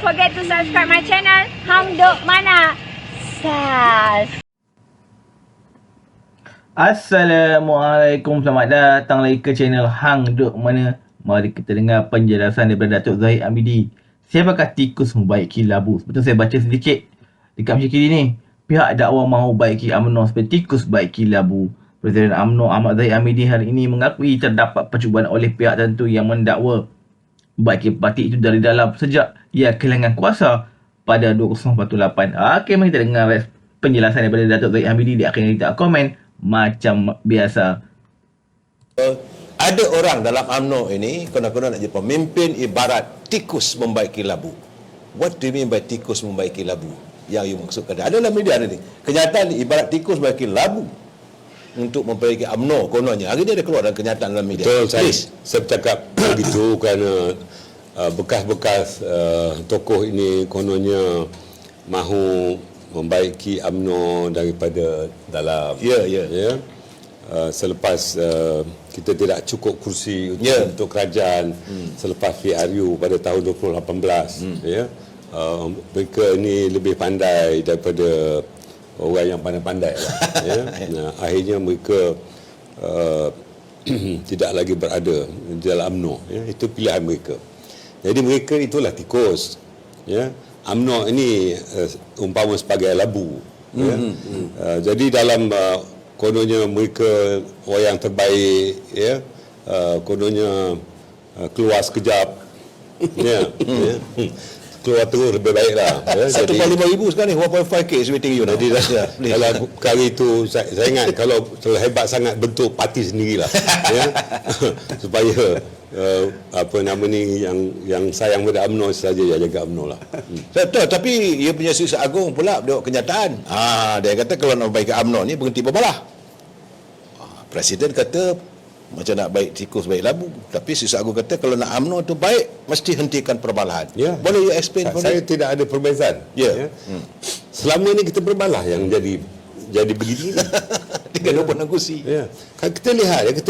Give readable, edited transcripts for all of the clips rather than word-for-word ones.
forget to subscribe my channel. Hang Duk Mana. Sas. Assalamualaikum, selamat datang lagi ke channel Hang Duk Mana. Mari kita dengar penjelasan daripada Datuk Zahid Hamidi. Siapakah tikus membaiki labu? Betul, saya baca sedikit dekat macam kiri ni. Pihak dakwa mahu baiki UMNO seperti tikus baiki labu. Presiden UMNO Ahmad Zahid Hamidi hari ini mengakui terdapat percubaan oleh pihak tertentu yang mendakwa baiki parti itu dari dalam sejak ia kehilangan kuasa pada 2018. Okey, mari kita dengar penjelasan daripada Datuk Zahid Hamidi. Di akhirnya kita komen macam biasa. Ada orang dalam UMNO ini konon-konon nak jadi pemimpin ibarat tikus membaiki labu. What do you mean by tikus membaiki labu? Yang you maksudkan ada dalam media ni. Kenyataan ibarat tikus membaiki labu untuk memperbaiki UMNO kononnya. Hari ni ada keluar dalam kenyataan dalam media. Betul, saya bercakap begitu kerana bekas-bekas tokoh ini kononnya mahu membaiki UMNO daripada dalam. Ya. Selepas kita tidak cukup kursi untuk kerajaan selepas PRU pada tahun 2018, ya, mereka ini lebih pandai daripada orang yang pandai-pandai lah, ya. Nah, akhirnya mereka tidak lagi berada di dalam UMNO, ya. Itu pilihan mereka. Jadi mereka itulah tikus, ya. UMNO ini umpama sebagai labu, ya. Jadi dalam kononnya mereka orang yang terbaik, ya, kononnya keluar sekejap, ya, ya. Keluar terus lebih baiklah, ya. 1.5,000 sekarang ni, 1.5k is waiting you now. Jadi kalau kali itu saya ingat kalau hebat sangat bentuk parti sendirilah, ya. Supaya apa nama ni yang sayang pada UMNO saja yang jaga UMNO lah. Betul, tapi ia punya Siswa Agung pula berdekat kenyataan. Dia kata kalau nak baik UMNO ni berhenti berbalah. Presiden kata macam nak baik tikus baik labu, tapi Siswa Agung kata kalau nak UMNO tu baik mesti hentikan perbalahan. Ya. Boleh you explain? Saya tidak ada perbezaan. Ya. Selama ni kita berbalah yang jadi begini. Tinggal dapat negosiasi. Ya. Kita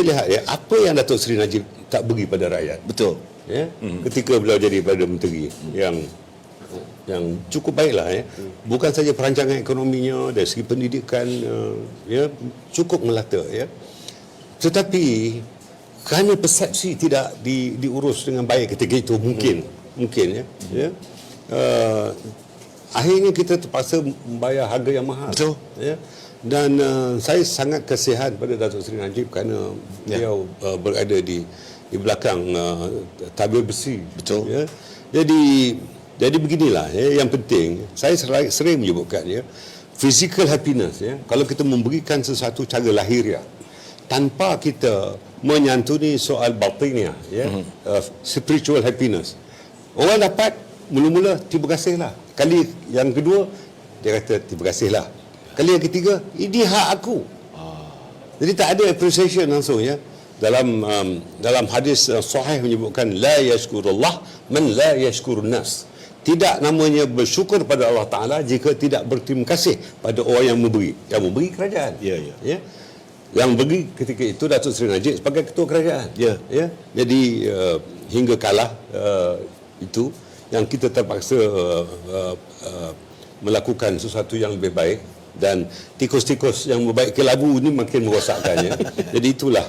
lihat ya apa yang Datuk Seri Najib tak beri pada rakyat. Betul. Ya. Ketika beliau jadi Perdana Menteri yang cukup baiklah, ya. Bukan saja perancangan ekonominya, dari segi pendidikan, ya, cukup melata, ya. Tetapi kerana persepsi tidak diurus dengan baik ketika itu mungkin ya. Akhirnya kita terpaksa membayar harga yang mahal. Betul. Ya. Dan saya sangat kasihan pada Datuk Seri Najib kerana beliau berada di belakang tabir besi. Betul. Ya. Jadi beginilah, ya, yang penting saya sering menyebutkan, ya, physical happiness, ya, kalau kita memberikan sesuatu cara lahiriah tanpa kita menyantuni soal batiniah, ya, spiritual happiness, orang dapat mula-mula terima kasihlah. Kali yang kedua dia kata terima kasihlah. Kali yang ketiga ini hak aku. Jadi tak ada appreciation langsung, ya. Dalam hadis sahih menyebutkan la yashkurullah man la yashkurun nas. Tidak namanya bersyukur pada Allah Ta'ala jika tidak berterima kasih pada orang yang memberi. Yang memberi kerajaan. Ya. Yang beri ketika itu Datuk Seri Najib sebagai ketua kerajaan. Ya. Jadi hingga kalah itu yang kita terpaksa melakukan sesuatu yang lebih baik, dan tikus-tikus yang membaiki labu ini makin merosakkannya. Jadi itulah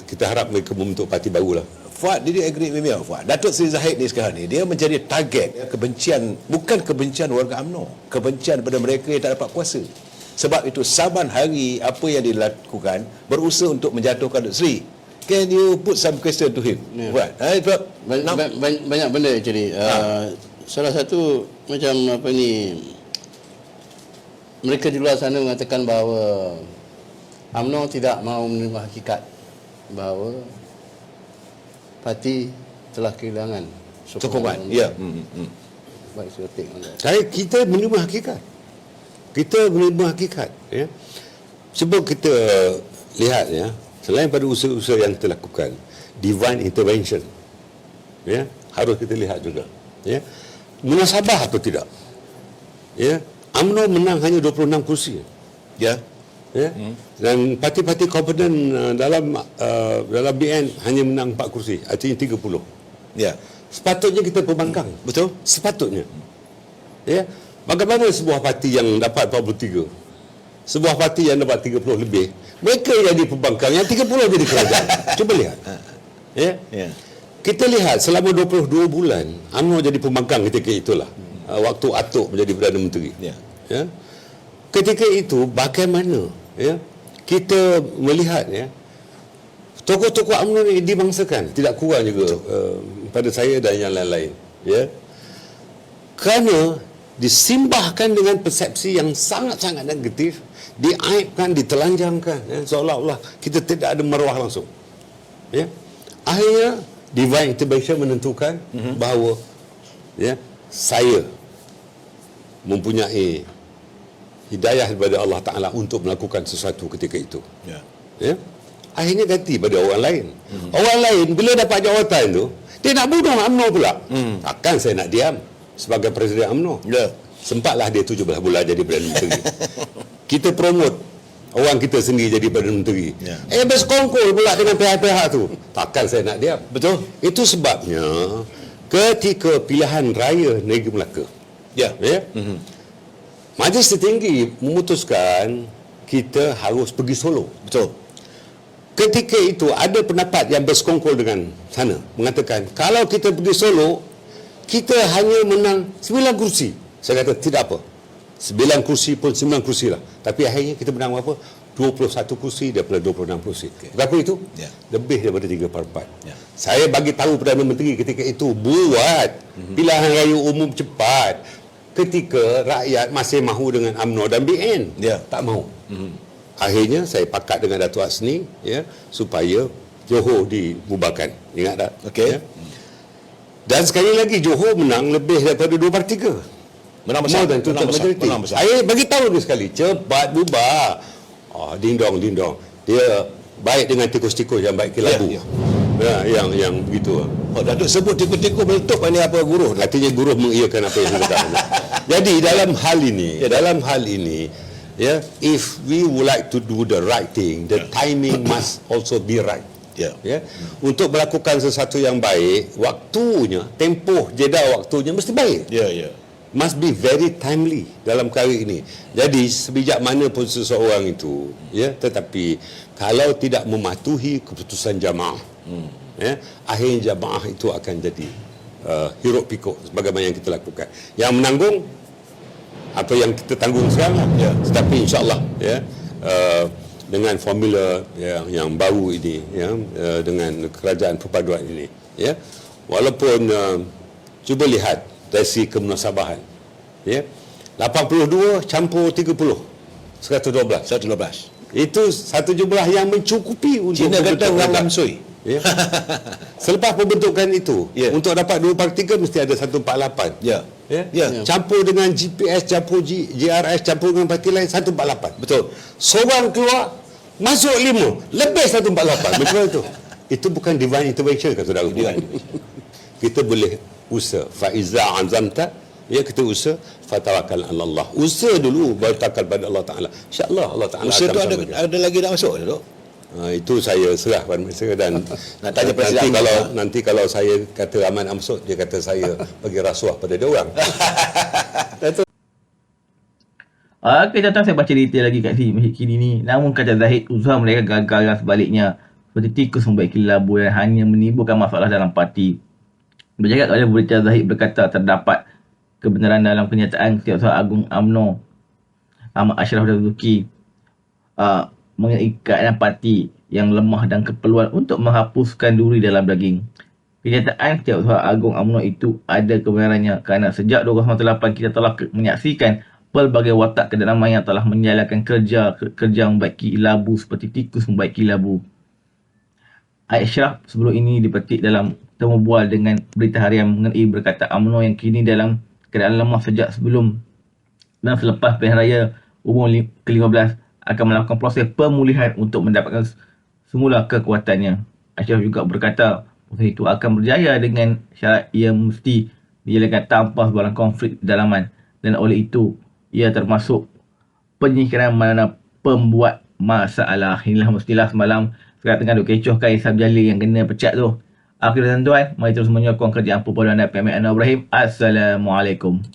kita harap mereka membentuk parti barulah. Fuad, did you agree with me, Fuad? Datuk Seri Zahid ni sekarang ni, dia menjadi target kebencian, bukan kebencian warga UMNO, kebencian pada mereka yang tak dapat kuasa. Sebab itu saban hari apa yang dilakukan berusaha untuk menjatuhkan Datuk Seri. Can you put some question to him? Fuad? Banyak benda actually. Salah satu macam apa ni, mereka di luar sana mengatakan bahawa UMNO tidak mahu menerima hakikat bahawa parti telah kehilangan sokongan. Ya. Baik, saya take on that. Kita menerima hakikat. Ya. Sebab kita lihat, ya, selain pada usaha-usaha yang kita lakukan, divine intervention, ya, harus kita lihat juga, ya, munasabah atau tidak, ya. UMNO menang hanya 26 kursi, Ya. Dan parti-parti komponen dalam BN hanya menang 4 kursi, artinya 30. Ya. Sepatutnya kita pembangkang. Betul? Sepatutnya. Ya. Bagaimana sebuah parti yang dapat 43? Sebuah parti yang dapat 30 lebih, mereka jadi pembangkang, yang 30 jadi kerajaan. Cuba lihat. Ya. Ya. Kita lihat selama 22 bulan UMNO jadi pembangkang ketika itulah. Waktu Atuk menjadi Perdana Menteri. Ya. Ya. Ketika itu bagaimana ya kita melihat ya tokoh-tokoh UMNO ini dibangsakan, tidak kurang juga pada saya dan yang lain-lain, ya. Kerana disimbahkan dengan persepsi yang sangat-sangat negatif, diaibkan, ditelanjangkan, ya, seolah-olah kita tidak ada maruah langsung. Ya. Akhirnya divine intervention menentukan bahawa ya saya mempunyai hidayah daripada Allah Ta'ala untuk melakukan sesuatu ketika itu. Ya. Ya. Akhirnya ganti pada orang lain. Orang lain bila dapat jawatan tu, dia nak bunuh UMNO pula. Takkan saya nak diam sebagai Presiden UMNO. Ya. Sempatlah dia 17 bulan jadi Perdana Menteri. Kita promote orang kita sendiri jadi Perdana Menteri. Ya. Bersekongkol pula dengan pihak-pihak tu. Takkan saya nak diam. Betul? Itu sebabnya ketika pilihan raya Negeri Melaka, Ya. ya, Majlis Tertinggi memutuskan kita harus pergi Solo. Betul. Ketika itu ada pendapat yang bersekongkol dengan sana, mengatakan kalau kita pergi Solo, kita hanya menang 9 kursi. Saya kata tidak apa, 9 kursi pun 9 kursi lah. Tapi akhirnya kita menang berapa? 21 kursi daripada 26 kursi. Berapa itu? Ya. Lebih daripada 3/4. Ya. Saya bagi tahu Perdana Menteri ketika itu, buat pilihan raya umum cepat ketika rakyat masih mahu dengan UMNO dan BN. Ya. Tak mahu. Akhirnya saya pakat dengan Datuk Hasni, ya, supaya Johor dibubarkan. Ingat tak? Okey. Ya? Dan sekali lagi Johor menang lebih daripada 2/3. Menang besar. More than two-third Menang besar. majority. Menang besar. Saya bagi tahu dia sekali, cepat bubar. Ding dong. Dia baik dengan tikus-tikus yang baik kilabu. Ya, Ya, yang begitu. Datuk sebut tikus-tikus meletup ni apa guru? Artinya guru mengiyakan apa yang kita kata. Jadi dalam hal ini, ya, if we would like to do the right thing, the timing must also be right. Ya. Ya. Untuk melakukan sesuatu yang baik, waktunya, tempoh jeda waktunya mesti baik. Ya, ya. Must be very timely dalam perkara ini. Jadi sebijak mana pun seseorang itu, ya, tetapi kalau tidak mematuhi keputusan jamaah, ya, akhirnya jamaah itu akan jadi hiruk pikuk sebagaimana yang kita lakukan. Yang menanggung apa yang kita tanggung sekarang, ya. Tetapi insya-Allah, ya, dengan formula yang baru ini, ya, dengan kerajaan perpaduan ini, ya, walaupun cuba lihat dari segi kemunasabahan, ya, 82 campur 30, 112. 112. Itu satu jumlah yang mencukupi untuk Cina kata membentuk orang negara. lamsui. Ya. Selepas pembentukan itu, Ya. untuk dapat 2/3 mesti ada 148. Ya. Ya. Ya. Campur dengan GPS, campur GRS, campur dengan parti lain 148. Betul. Seorang keluar masuk 5, lebih 148. Betul itu. Itu bukan divine intervention, kata saudara. Divine Kita boleh usaha. Faiza azamta, ya, kita usaha, fatawakkal 'ala Allah. Usaha dulu baru tawakal pada Allah Taala. Insya-Allah Allah Taala Usaha akan tu bersama kita. ada lagi nak masuk Datuk? Itu saya serah pada mereka dan Nak tanya Presiden nanti kalau saya kata Rahman Amsud, dia kata saya bagi rasuah pada dia orang. Okey, tuan-tuan, saya baca detail lagi kat sini kini ni. Namun kata Zahid, usaha mereka gagal dan sebaliknya. Seperti tikus membaiki labu dan hanya menimbulkan masalah dalam parti. Bercakap oleh berita, Zahid berkata terdapat kebenaran dalam kenyataan Setiausaha Agung UMNO Ahmad Ashraf Dazuki mengenai keadaan parti yang lemah dan keperluan untuk menghapuskan duri dalam daging. Kenyataan Setiausaha Agung UMNO itu ada kebenarannya kerana sejak 2008 kita telah menyaksikan pelbagai watak kedalaman yang telah menjalankan kerja membaiki labu seperti tikus membaiki labu. Ashraf sebelum ini dipetik dalam temu bual dengan Berita Harian mengenai berkata UMNO yang kini dalam keadaan lemah sejak sebelum dan selepas pilihan raya umum ke-15 akan melakukan proses pemulihan untuk mendapatkan semula kekuatannya. Ashraf juga berkata proses itu akan berjaya dengan syarat ia mesti dijalankan tanpa sebarang konflik dalaman dan oleh itu ia termasuk penyingkiran mana pembuat masalah. Inilah mestilah semalam sekarang tengah duk kecohkan Isam Jalil yang kena pecat tu. Akhirnya tuan, mari terus menyokong kerjaan Puan Puan Anwar Ibrahim. Assalamualaikum.